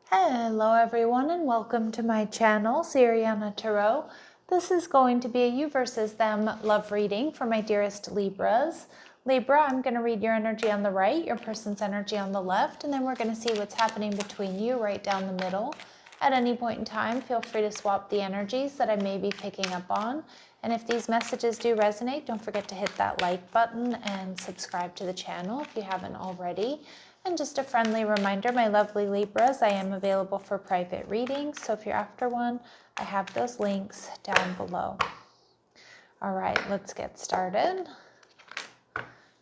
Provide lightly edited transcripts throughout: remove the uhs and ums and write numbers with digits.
Hello everyone and welcome to my channel, Sirianatarot. This is going to be a you versus them love reading for my dearest Libras. Libra, I'm going to read your energy on the right, your person's energy on the left, and then we're going to see what's happening between you right down the middle. At any point in time, feel free to swap the energies that I may be picking up on. And if these messages do resonate, don't forget to hit that like button and subscribe to the channel if you haven't already. And just a friendly reminder, my lovely Libras, I am available for private readings. So if you're after one, I have those links down below. All right, let's get started.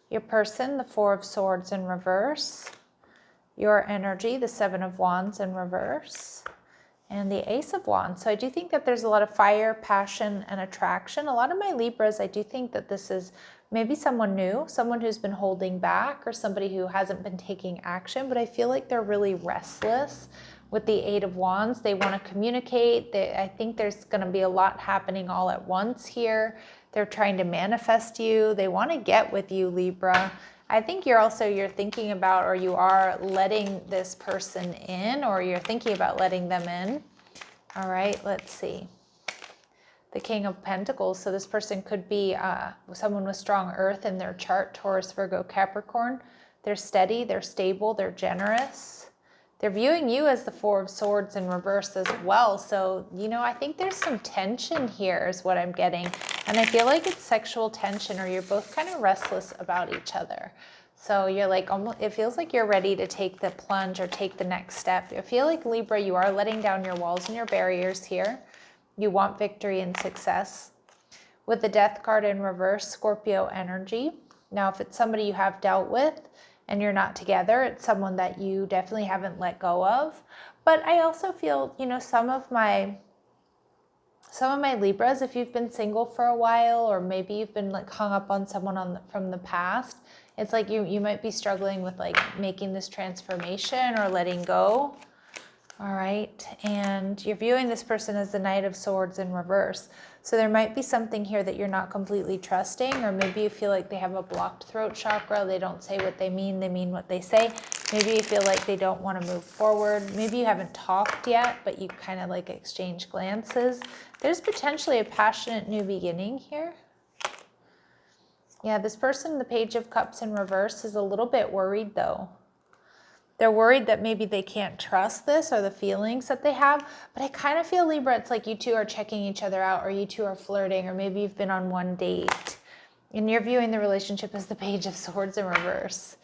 Your person, the Four of Swords in reverse. Your energy, the Seven of Wands in reverse. And the Ace of Wands. So I do think that there's a lot of fire, passion, and attraction. A lot of my Libras, I do think that this is maybe someone new, someone who's been holding back, or somebody who hasn't been taking action, but I feel like they're really restless with the Eight of Wands. They want to communicate. I think there's going to be a lot happening all at once here. They're trying to manifest you. They want to get with you, Libra. I think you're thinking about, or you are letting this person in, or you're thinking about letting them in. All right, let's see. The King of Pentacles. So this person could be someone with strong earth in their chart, Taurus, Virgo, Capricorn. They're steady, they're stable, they're generous. They're viewing you as the Four of Swords in reverse as well. So, I think there's some tension here is what I'm getting. And I feel like it's sexual tension, or you're both kind of restless about each other. So you're like, almost, it feels like you're ready to take the plunge or take the next step. I feel like, Libra, you are letting down your walls and your barriers here. You want victory and success. With the Death card in reverse, Scorpio energy. Now, if it's somebody you have dealt with and you're not together, it's someone that you definitely haven't let go of. But I also feel, some of my Libras, if you've been single for a while, or maybe you've been like hung up on someone from the past, it's like you might be struggling with like making this transformation or letting go. All right, and you're viewing this person as the Knight of Swords in reverse. So there might be something here that you're not completely trusting, or maybe you feel like they have a blocked throat chakra. They don't say what they mean what they say. Maybe you feel like they don't want to move forward. Maybe you haven't talked yet, but you kind of like exchange glances. There's potentially a passionate new beginning here. Yeah, this person, the Page of Cups in reverse, is a little bit worried though. They're worried that maybe they can't trust this or the feelings that they have. But I kind of feel, Libra, it's like you two are checking each other out, or you two are flirting, or maybe you've been on one date and you're viewing the relationship as the Page of Swords in reverse.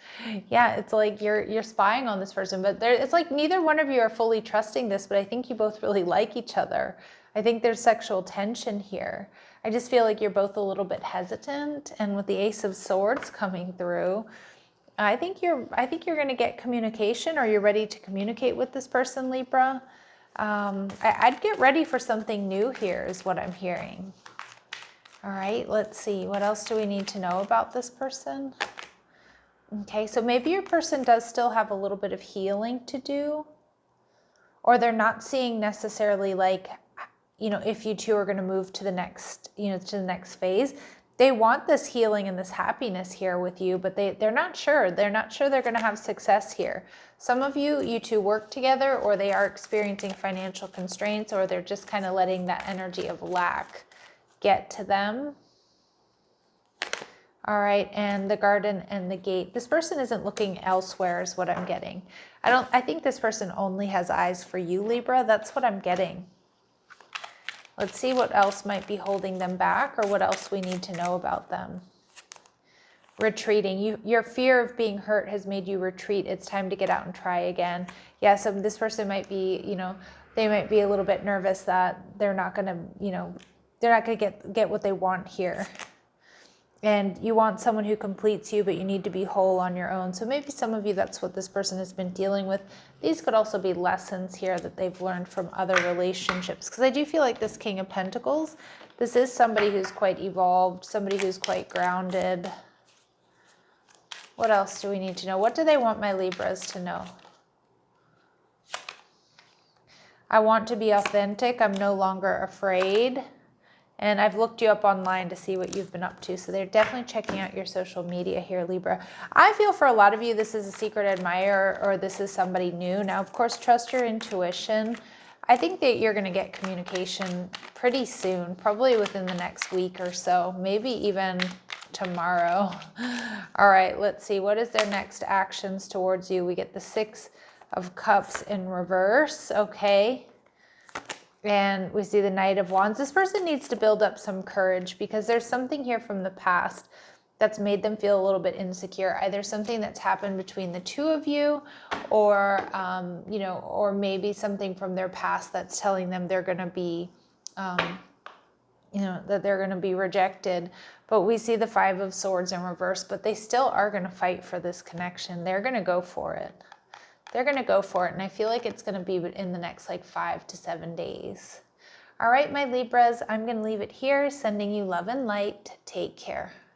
Yeah, it's like you're spying on this person, but it's like neither one of you are fully trusting this, but I think you both really like each other. I think there's sexual tension here. I just feel like you're both a little bit hesitant, and with the Ace of Swords coming through, I think you're going to get communication, or you're ready to communicate with this person, Libra. I'd get ready for something new here is what I'm hearing. All right, let's see. What else do we need to know about this person? Okay, so maybe your person does still have a little bit of healing to do, or they're not seeing necessarily like, if you two are going to move to the next, to the next phase. They want this healing and this happiness here with you, but they're not sure. They're not sure they're going to have success here. Some of you two work together, or they are experiencing financial constraints, or they're just kind of letting that energy of lack get to them. All right, and the Garden and the Gate. This person isn't looking elsewhere is what I'm getting. I think this person only has eyes for you, Libra. That's what I'm getting. Let's see what else might be holding them back, or what else we need to know about them. Retreating. Your fear of being hurt has made you retreat. It's time to get out and try again. Yeah, so this person might be, they might be a little bit nervous that they're not going to, get what they want here. And you want someone who completes you, but you need to be whole on your own. So maybe some of you, that's what this person has been dealing with. These could also be lessons here that they've learned from other relationships. Because I do feel like this King of Pentacles, this is somebody who's quite evolved, somebody who's quite grounded. What else do we need to know? What do they want my Libras to know? I want to be authentic. I'm no longer afraid. And I've looked you up online to see what you've been up to. So they're definitely checking out your social media here, Libra. I feel for a lot of you, this is a secret admirer or this is somebody new. Now, of course, trust your intuition. I think that you're going to get communication pretty soon, probably within the next week or so, maybe even tomorrow. All right, let's see. What is their next actions towards you? We get the 6 of Cups in reverse. Okay. And we see the Knight of Wands. This person needs to build up some courage because there's something here from the past that's made them feel a little bit insecure. Either something that's happened between the two of you or, you know, or maybe something from their past that's telling them they're going to be, you know, that they're going to be rejected. But we see the 5 of Swords in reverse, but they still are going to fight for this connection. They're going to go for it. They're going to go for it. And I feel like it's going to be in the next like 5 to 7 days. All right, my Libras, I'm going to leave it here. Sending you love and light. Take care.